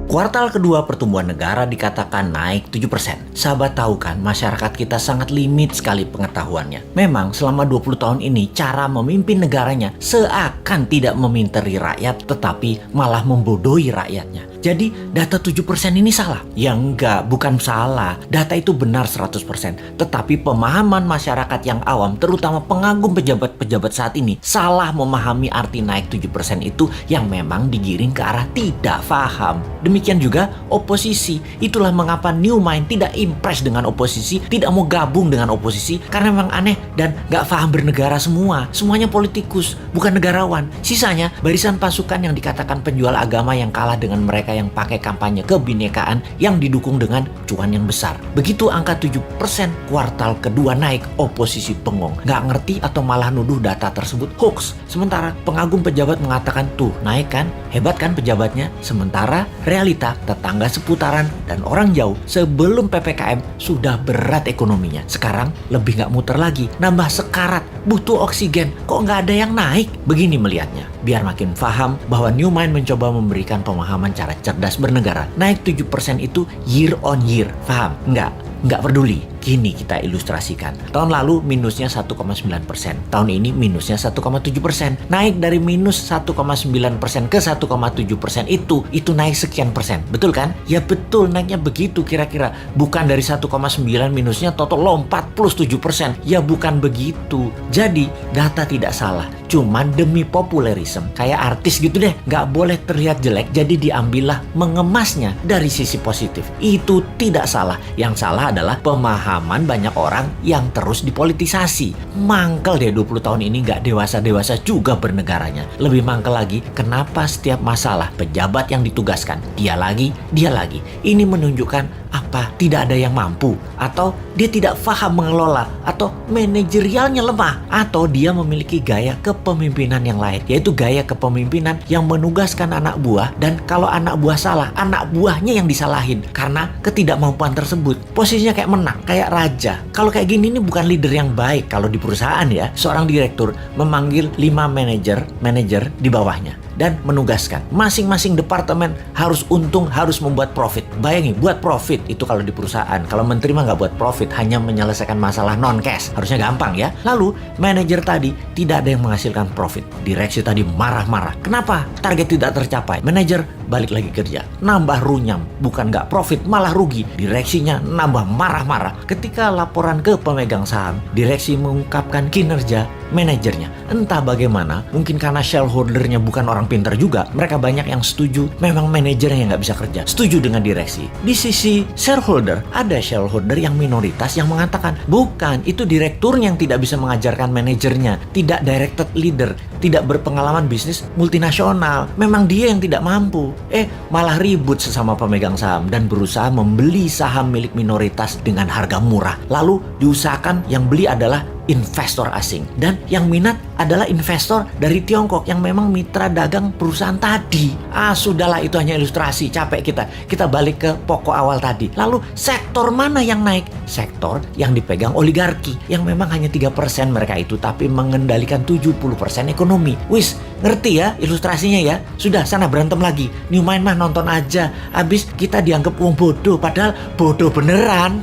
Kuartal kedua pertumbuhan negara dikatakan naik 7%. Sahabat tahu kan, masyarakat kita sangat limit sekali pengetahuannya. Memang selama 20 tahun ini cara memimpin negaranya seakan tidak meminteri rakyat tetapi malah membodohi rakyatnya. Jadi data 7% ini salah? Ya enggak, bukan salah. Data itu benar 100%. Tetapi pemahaman masyarakat yang awam, terutama pengagum pejabat-pejabat saat ini, salah memahami arti naik 7% itu yang memang digiring ke arah tidak paham. Demikian juga oposisi. Itulah mengapa New Mind tidak impress dengan oposisi, tidak mau gabung dengan oposisi, karena memang aneh dan gak paham bernegara semua. Semuanya politikus, bukan negarawan. Sisanya barisan pasukan yang dikatakan penjual agama yang kalah dengan mereka yang pakai kampanye kebinekaan yang didukung dengan cuan yang besar. Begitu angka 7% kuartal kedua naik, oposisi bengong. Gak ngerti atau malah nuduh data tersebut hoax. Sementara pengagum pejabat mengatakan tuh naik kan, hebat kan pejabatnya. Sementara realita tetangga seputaran dan orang jauh sebelum PPKM sudah berat ekonominya. Sekarang lebih gak muter lagi, nambah sekarat, butuh oksigen. Kok gak ada yang naik? Begini melihatnya. Biar makin paham bahwa New Mind mencoba memberikan pemahaman cara cerdas bernegara. Naik 7% itu year on year. Paham? Nggak peduli. Kini kita ilustrasikan. Tahun lalu minusnya 1,9%. Tahun ini minusnya 1,7%. Naik dari minus 1,9% ke 1,7% itu naik sekian persen. Betul kan? Ya betul, naiknya begitu kira-kira. Bukan dari 1,9 minusnya total lompat plus 7%. Ya bukan begitu. Jadi data tidak salah. Cuman demi populerisme, kayak artis gitu deh, nggak boleh terlihat jelek, jadi diambillah mengemasnya dari sisi positif. Itu tidak salah. Yang salah adalah pemahaman banyak orang yang terus dipolitisasi. Mangkel deh 20 tahun ini nggak dewasa-dewasa juga bernegaranya. Lebih mangkel lagi, kenapa setiap masalah pejabat yang ditugaskan, dia lagi. Ini menunjukkan apa? Tidak ada yang mampu, atau dia tidak paham mengelola, atau manajerialnya lemah, atau dia memiliki gaya kepemimpinan yang lain, yaitu gaya kepemimpinan yang menugaskan anak buah, dan kalau anak buah salah, anak buahnya yang disalahin karena ketidakmampuan tersebut. Posisinya kayak menang, kayak raja. Kalau kayak gini ini bukan leader yang baik. Kalau di perusahaan ya, seorang direktur memanggil 5 manajer di bawahnya dan menugaskan masing-masing departemen harus untung, harus membuat profit. Bayangin, buat profit itu kalau di perusahaan. Kalau menteri mah nggak buat profit, hanya menyelesaikan masalah non cash. Harusnya gampang ya. Lalu manajer tadi tidak ada yang menghasilkan profit. Direksi tadi marah-marah. Kenapa? Target tidak tercapai. Manajer balik lagi kerja, nambah runyam, bukan nggak profit malah rugi. Direksinya nambah marah-marah. Ketika laporan ke pemegang saham, direksi mengungkapkan kinerja manajernya. Entah bagaimana, mungkin karena shareholdernya bukan orang pintar juga, mereka banyak yang setuju memang manajernya yang nggak bisa kerja, setuju dengan direksi. Di sisi shareholder, ada shareholder yang minoritas yang mengatakan bukan, itu direkturnya yang tidak bisa mengajarkan manajernya, tidak directed leader, tidak berpengalaman bisnis multinasional, memang dia yang tidak mampu. Malah ribut sesama pemegang saham dan berusaha membeli saham milik minoritas dengan harga murah. Lalu diusahakan yang beli adalah investor asing, dan yang minat adalah investor dari Tiongkok yang memang mitra dagang perusahaan tadi. Sudahlah, itu hanya ilustrasi, capek kita balik ke pokok awal tadi. Lalu sektor mana yang naik? Sektor yang dipegang oligarki, yang memang hanya 3% mereka itu, tapi mengendalikan 70% ekonomi. Wis, ngerti ya ilustrasinya ya? Sudah, sana berantem lagi. New Mind mah nonton aja, abis kita dianggap wong bodoh, padahal bodoh beneran.